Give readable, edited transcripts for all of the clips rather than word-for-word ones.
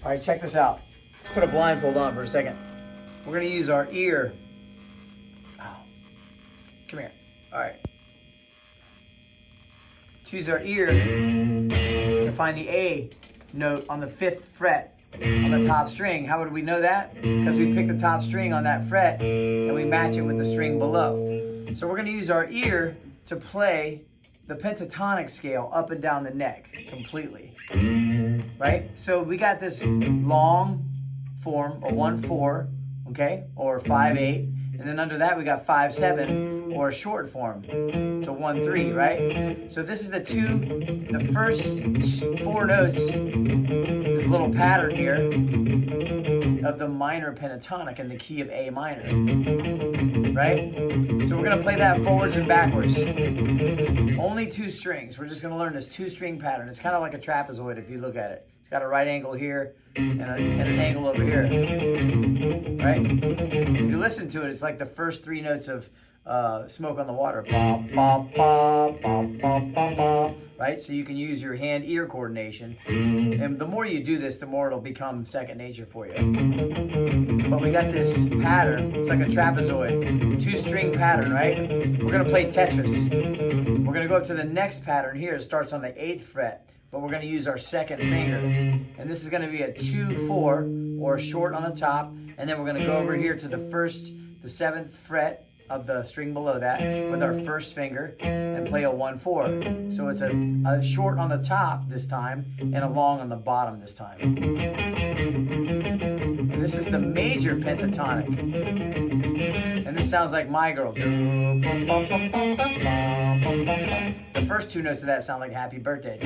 All right, check this out. Let's put a blindfold on for a second. We're gonna use our ear. Oh, come here. All right. Choose our ear to find the A note on the 5th fret on the top string. How would we know that? Because we pick the top string on that fret and we match it with the string below. So we're going to use our ear to play the pentatonic scale up and down the neck completely. Right? So we got this long form, a 1-4, okay, or 5-8, and then under that we got 5-7, or a short form, so 1-3, right? So this is the first 4 notes, this little pattern here of the minor pentatonic in the key of A minor, right? So we're gonna play that forwards and backwards. Only 2 strings. We're just gonna learn this 2-string pattern. It's kind of like a trapezoid if you look at it. It's got a right angle here and an angle over here, right? If you listen to it, it's like the first 3 notes of Smoke on the Water. Ba, ba, ba, ba, ba, ba, ba, right? So you can use your hand-ear coordination. And the more you do this, the more it'll become second nature for you. But we got this pattern. It's like a trapezoid. 2-string pattern, right? We're going to play Tetris. We're going to go up to the next pattern here. It starts on the 8th fret. But we're going to use our 2nd finger. And this is going to be a 2-4, or a short on the top. And then we're going to go over here to the 7th fret of the string below that with our 1st finger and play a 1-4. So it's a short on the top this time and a long on the bottom this time. And this is the major pentatonic. And this sounds like My Girl. The first 2 notes of that sound like Happy Birthday.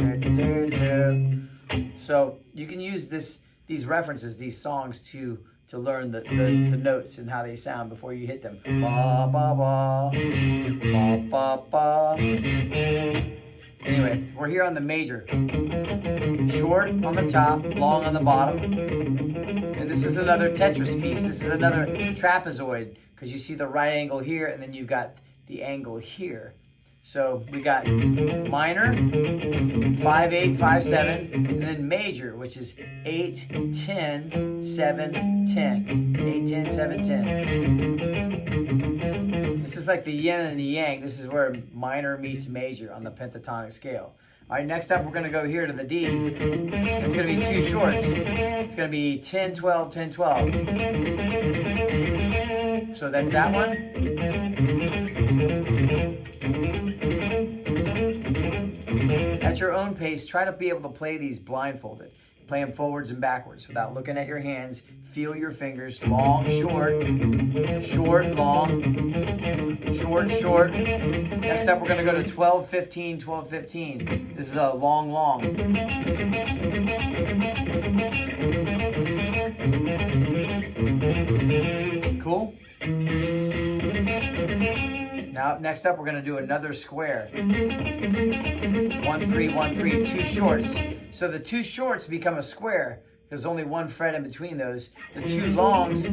So you can use these references, these songs to learn the notes and how they sound before you hit them. Ba, ba, ba, ba, ba, ba. Anyway, we're here on the major. Short on the top, long on the bottom. And this is another Tetris piece. This is another trapezoid, because you see the right angle here, and then you've got the angle here. So we got minor, 5-8, 5-7, and then major, which is 8-10, 7-10. 8-10, 7-10. This is like the yin and the yang. This is where minor meets major on the pentatonic scale. All right, next up we're going to go here to the D. It's going to be 2 shorts. It's going to be 10, 12, 10, 12. So that's that one. At your own pace, try to be able to play these blindfolded. Play them forwards and backwards without looking at your hands. Feel your fingers. Long, short, short, long, short, short. Next up, we're going to go to 12, 15, 12, 15. This is a long, long. Cool? Now, next up, we're going to do another square. 1-3, 1-3, 2 shorts. So the 2 shorts become a square. There's only 1 fret in between those. The 2 longs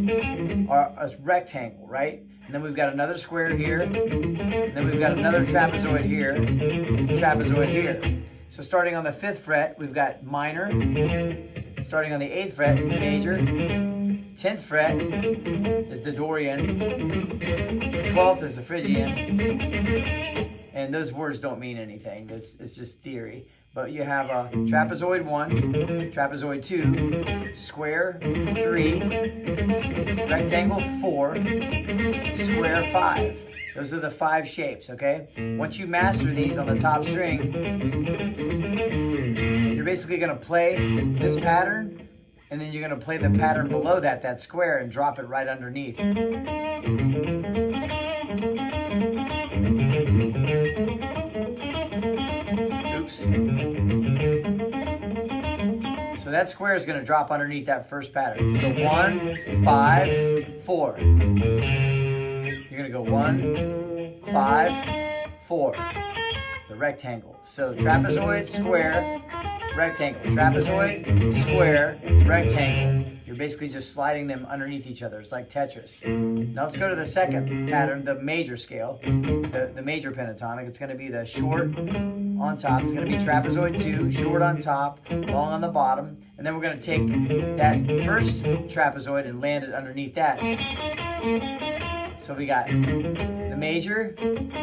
are a rectangle, right? And then we've got another square here. And then we've got another trapezoid here. Trapezoid here. So starting on the 5th fret, we've got minor. Starting on the 8th fret, major. 10th fret is the Dorian. 12th is the Phrygian. And those words don't mean anything. It's just theory. But you have a trapezoid 1, trapezoid 2, square 3, rectangle 4, square 5. Those are the 5 shapes, okay? Once you master these on the top string, you're basically going to play this pattern, and then you're going to play the pattern below that square, and drop it right underneath. Oops. So that square is going to drop underneath that first pattern. So 1, 5, 4. You're going to go 1, 5, 4. The rectangle. So trapezoid, square, rectangle. Trapezoid, square, rectangle. You're basically just sliding them underneath each other. It's like Tetris. Now let's go to the second pattern, the major scale, the major pentatonic. It's going to be the short on top. It's going to be trapezoid 2, short on top, long on the bottom. And then we're going to take that first trapezoid and land it underneath that. So we got the major,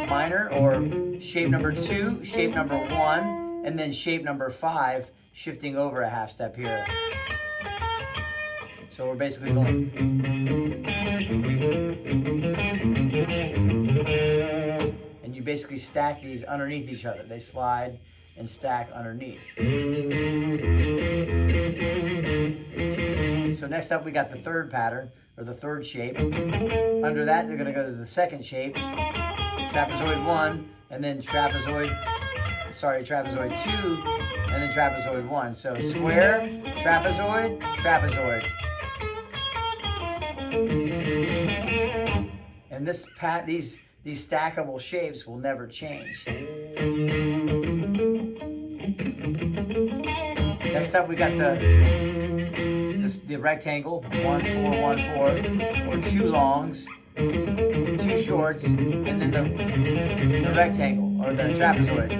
minor, or shape number 2, shape number 1, and then shape number 5, shifting over a half step here. So we're basically going. And you basically stack these underneath each other. They slide and stack underneath. So next up we got the third pattern, or the third shape. Under that they're going to go to the second shape, trapezoid 1, and then trapezoid 2, and then trapezoid 1. So square, trapezoid, trapezoid. And these stackable shapes will never change. Next up, we got the rectangle, 1, 4, 1, 4, or 2 longs, 2 shorts, and then the rectangle, or the trapezoid.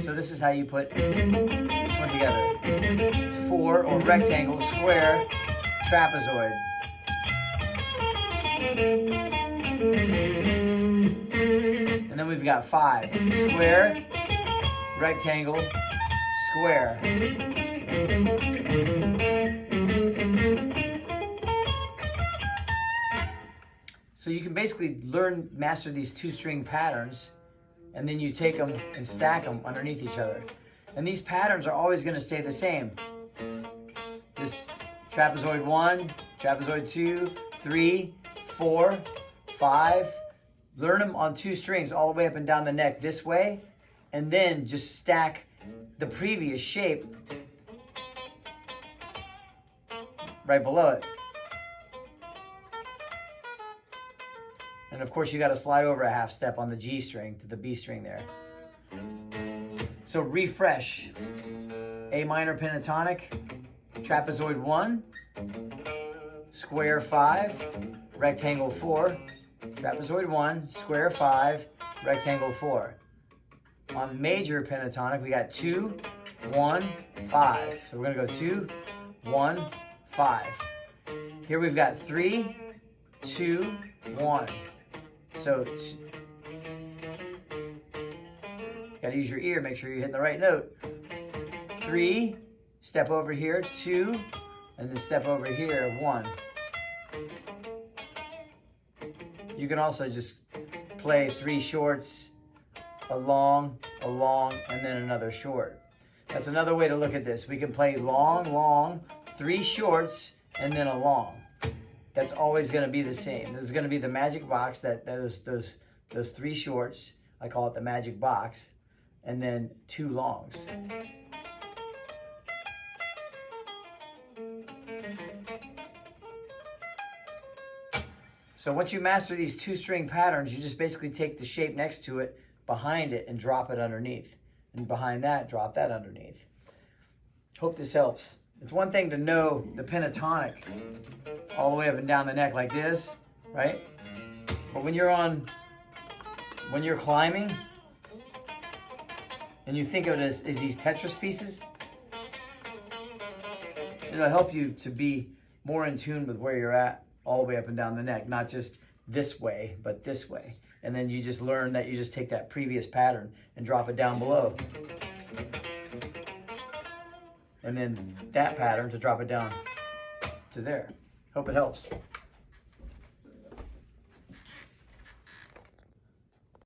So this is how you put this one together. It's 4, or rectangle, square, trapezoid. And then we've got 5, square, rectangle, square. So you can basically master these 2-string patterns, and then you take them and stack them underneath each other. And these patterns are always going to stay the same. This trapezoid 1, trapezoid 2, 3, 4, 5. Learn them on 2 strings all the way up and down the neck this way, and then just stack the previous shape right below it. And of course you got to slide over a half step on the G string to the B string there. So refresh. A minor pentatonic, trapezoid 1, square 5, rectangle 4, trapezoid 1, square 5, rectangle 4. On major pentatonic, we got 2, 1, 5. So we're going to go 2, 1, 5. Here we've got 3, 2, 1. So got to use your ear, make sure you're hitting the right note. 3, step over here, 2, and then step over here, 1. You can also just play 3 shorts, a long, and then another short. That's another way to look at this. We can play long, 3 shorts, and then a long. That's always going to be the same. There's going to be the magic box, those 3 shorts. I call it the magic box, and then 2 longs. So once you master these 2-string patterns, you just basically take the shape next to it, behind it, and drop it underneath. And behind that, drop that underneath. Hope this helps. It's one thing to know the pentatonic all the way up and down the neck like this, right? But when you're climbing, and you think of it as these Tetris pieces, it'll help you to be more in tune with where you're at all the way up and down the neck, not just this way, but this way. And then you just learn that you just take that previous pattern and drop it down below. And then that pattern to drop it down to there. Hope it helps.